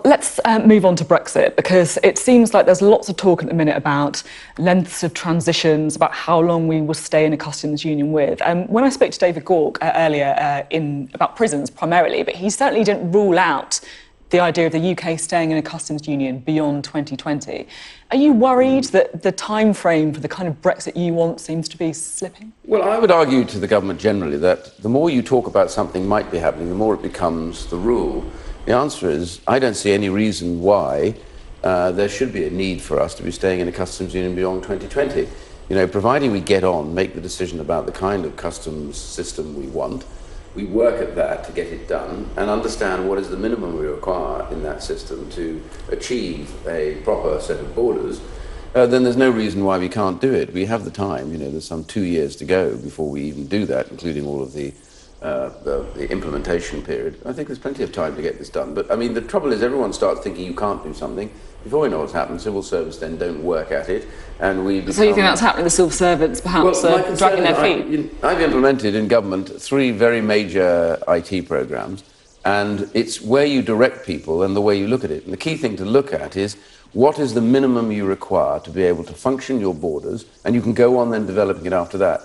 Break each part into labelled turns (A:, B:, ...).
A: Let's move on to Brexit, because it seems like there's lots of talk at the minute about lengths of transitions, about how long we will stay in a customs union with. When I spoke to David Gork earlier about prisons primarily, but he certainly didn't rule out the idea of the UK staying in a customs union beyond 2020. Are you worried that the time frame for the kind of Brexit you want seems to be slipping?
B: Well, I would argue to the government generally that the more you talk about something might be happening, the more it becomes the rule. The answer is, I don't see any reason why there should be a need for us to be staying in a customs union beyond 2020. You know, providing we get on, make the decision about the kind of customs system we want, we work at that to get it done and understand what is the minimum we require in that system to achieve a proper set of borders, then there's no reason why we can't do it. We have the time, you know, there's some 2 years to go before we even do that, including all of the implementation period. I think there's plenty of time to get this done. But, I mean, the trouble is everyone starts thinking you can't do something. Before we know what's happened, civil service then don't work at it, and we become...
A: So you think that's happening? The civil servants perhaps dragging their feet?
B: I've implemented in government 3 very major IT programmes, and it's where you direct people and the way you look at it. And the key thing to look at is what is the minimum you require to be able to function your borders, and you can go on then developing it after that.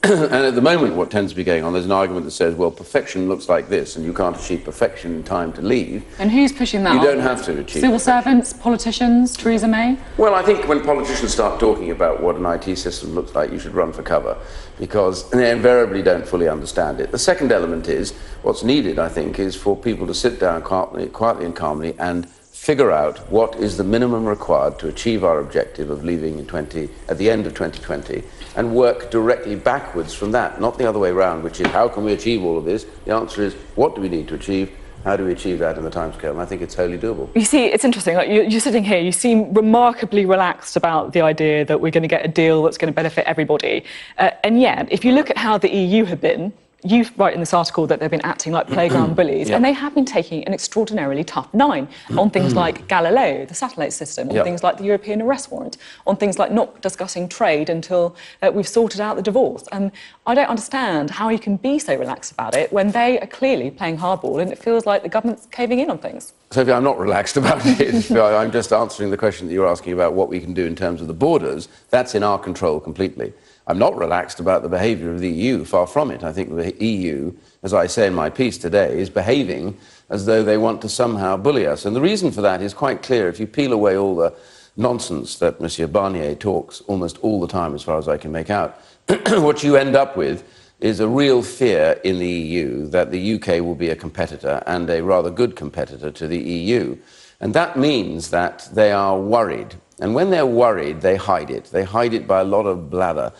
B: And at the moment, what tends to be going on, there's an argument that says, well, perfection looks like this, and you can't achieve perfection in time to leave.
A: And who's pushing that?
B: You don't have to achieve
A: civil servants, politicians, Theresa May?
B: Well, I think when politicians start talking about what an IT system looks like, you should run for cover, because they invariably don't fully understand it. The second element is, what's needed, I think, is for people to sit down quietly and calmly and figure out what is the minimum required to achieve our objective of leaving at the end of 2020, and work directly backwards from that, not the other way around, which is how can we achieve all of this? The answer is, what do we need to achieve? How do we achieve that in the timescale? And I think it's wholly doable.
A: You see, it's interesting. Like you're sitting here, you seem remarkably relaxed about the idea that we're going to get a deal that's going to benefit everybody. And yet, if you look at how the EU have been, you write in this article that they've been acting like playground bullies,
B: Yep.
A: and they have been taking an extraordinarily tough line on things like Galileo, the satellite system, on
B: Yep.
A: things like the European arrest warrant, on things like not discussing trade until we've sorted out the divorce. And I don't understand how you can be so relaxed about it when they are clearly playing hardball, and it feels like the government's caving in on things.
B: Sophie, I'm not relaxed about it. I'm just answering the question that you're asking about what we can do in terms of the borders. That's in our control completely. I'm not relaxed about the behaviour of the EU, far from it. I think the EU, as I say in my piece today, is behaving as though they want to somehow bully us. And the reason for that is quite clear. If you peel away all the nonsense that Monsieur Barnier talks almost all the time, as far as I can make out, what you end up with is a real fear in the EU that the UK will be a competitor, and a rather good competitor, to the EU. And that means that they are worried. And when they're worried, they hide it. They hide it by a lot of blather,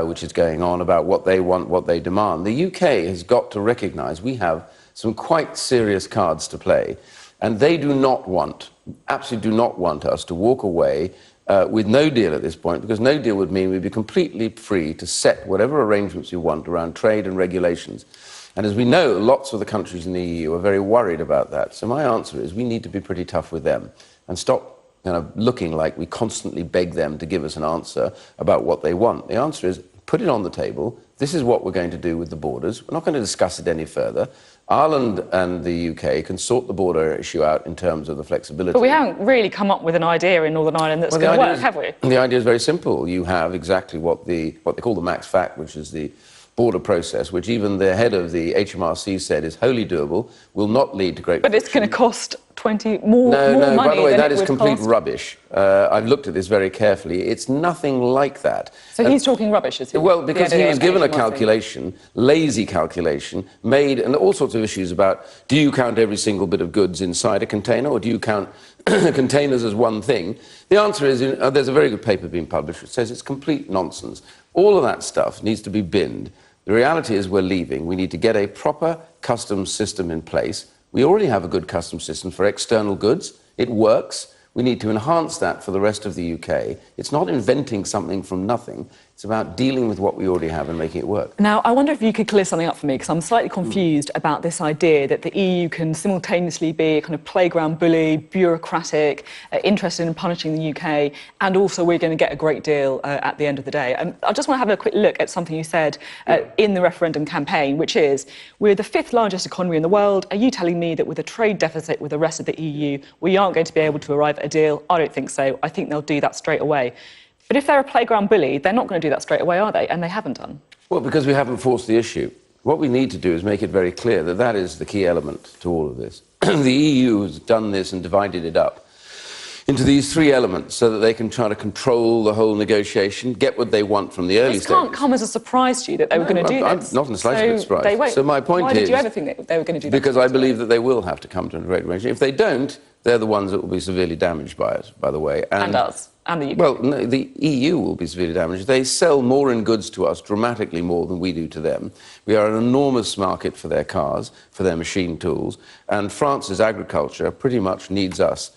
B: which is going on about what they want, what they demand. The UK has got to recognise we have some quite serious cards to play. And they do not want, absolutely do not want us to walk away with no deal at this point, because no deal would mean we'd be completely free to set whatever arrangements we want around trade and regulations. And as we know, lots of the countries in the EU are very worried about that. So my answer is we need to be pretty tough with them and stop looking like we constantly beg them to give us an answer about what they want. The answer is, put it on the table. This is what we're going to do with the borders. We're not going to discuss it any further. Ireland and the UK can sort the border issue out in terms of the flexibility.
A: But we haven't really come up with an idea in Northern Ireland that's going to work, have we?
B: The idea is very simple. You have exactly what they call the max fact, which is the border process, which even the head of the HMRC said is wholly doable, will not lead to great...
A: But it's going to cost more money.
B: No, by the way, that is complete
A: cost.
B: Rubbish. I've looked at this very carefully. It's nothing like that.
A: So he's talking rubbish, is he?
B: Well, because he was given a calculation, lazy calculation, made, and all sorts of issues about, do you count every single bit of goods inside a container, or do you count containers as one thing? The answer is, there's a very good paper being published which says it's complete nonsense. All of that stuff needs to be binned. The reality is we're leaving. We need to get a proper customs system in place. We already have a good customs system for external goods. It works. We need to enhance that for the rest of the UK. It's not inventing something from nothing. It's It's about dealing with what we already have and making it work.
A: Now, I wonder if you could clear something up for me, because I'm slightly confused about this idea that the EU can simultaneously be a kind of playground bully, bureaucratic, interested in punishing the UK, and also we're going to get a great deal at the end of the day. I just want to have a quick look at something you said in the referendum campaign, which is, we're the 5th largest economy in the world. Are you telling me that with a trade deficit with the rest of the EU, we aren't going to be able to arrive at a deal? I don't think so. I think they'll do that straight away. But if they're a playground bully, they're not going to do that straight away, are they? And they haven't done.
B: Well, because we haven't forced the issue. What we need to do is make it very clear that that is the key element to all of this. The EU has done this and divided it up into these 3 elements so that they can try to control the whole negotiation, get what they want from the early stages.
A: This can't come as a surprise to you that they were going to do this.
B: I'm not in the slightest bit surprised.
A: They won't.
B: So my point is...
A: Why did you ever think that they were going to do that?
B: Because I believe that they will have to come to a great arrangement. If they don't, they're the ones that will be severely damaged by it, by the way.
A: And us. And the UK.
B: Well, no, the EU will be severely damaged. They sell more in goods to us, dramatically more than we do to them. We are an enormous market for their cars, for their machine tools, and France's agriculture pretty much needs us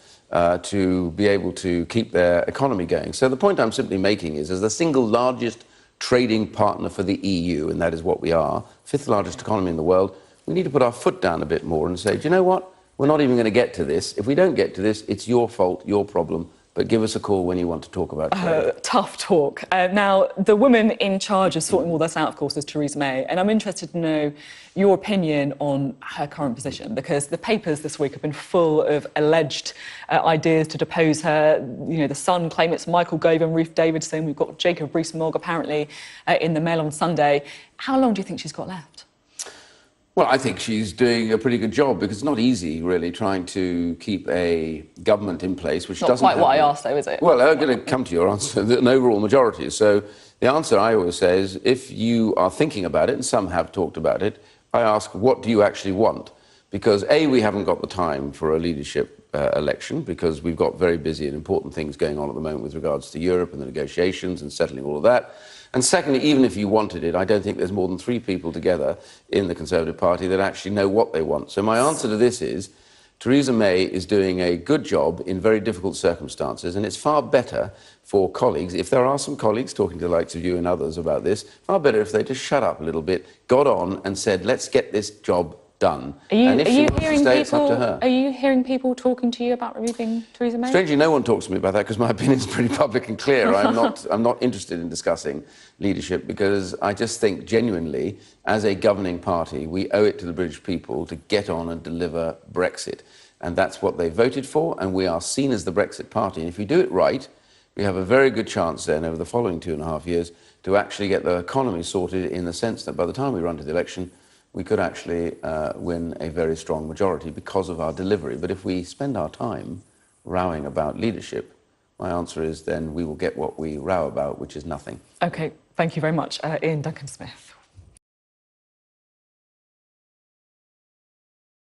B: to be able to keep their economy going. So the point I'm simply making is, as the single largest trading partner for the EU, and that is what we are, 5th largest economy in the world, we need to put our foot down a bit more and say, do you know what? We're not even going to get to this. If we don't get to this, it's your fault, your problem. But give us a call when you want to talk about trade.
A: Tough talk. Now, the woman in charge of sorting all this out, of course, is Theresa May. And I'm interested to know your opinion on her current position, because the papers this week have been full of alleged ideas to depose her. You know, The Sun claim it's Michael Gove and Ruth Davidson. We've got Jacob Rees-Mogg, apparently, in the Mail on Sunday. How long do you think she's got left?
B: Well, I think she's doing a pretty good job, because it's not easy, really, trying to keep a government in place which doesn't have...
A: Not quite what I asked, though, is it?
B: Well, I'm going to come to your answer, an overall majority. So the answer I always say is, if you are thinking about it, and some have talked about it, I ask, what do you actually want? Because, A, we haven't got the time for a leadership election, because we've got very busy and important things going on at the moment with regards to Europe and the negotiations and settling all of that. And secondly, even if you wanted it, I don't think there's more than 3 people together in the Conservative Party that actually know what they want. So my answer to this is, Theresa May is doing a good job in very difficult circumstances, and it's far better for colleagues, if there are some colleagues talking to the likes of you and others about this, far better if they just shut up a little bit, got on and said, let's get this job done. And if she wants to stay, it's up to her.
A: Are you hearing people talking to you about removing Theresa May?
B: Strangely, no one talks to me about that, because my opinion is pretty public and clear. I'm not interested in discussing leadership, because I just think genuinely, as a governing party, we owe it to the British people to get on and deliver Brexit. And that's what they voted for, and we are seen as the Brexit party. And if we do it right, we have a very good chance then, over the following 2.5 years, to actually get the economy sorted, in the sense that by the time we run to the election, we could actually win a very strong majority because of our delivery. But if we spend our time rowing about leadership, my answer is then we will get what we row about, which is nothing.
A: OK, thank you very much, Iain Duncan Smith.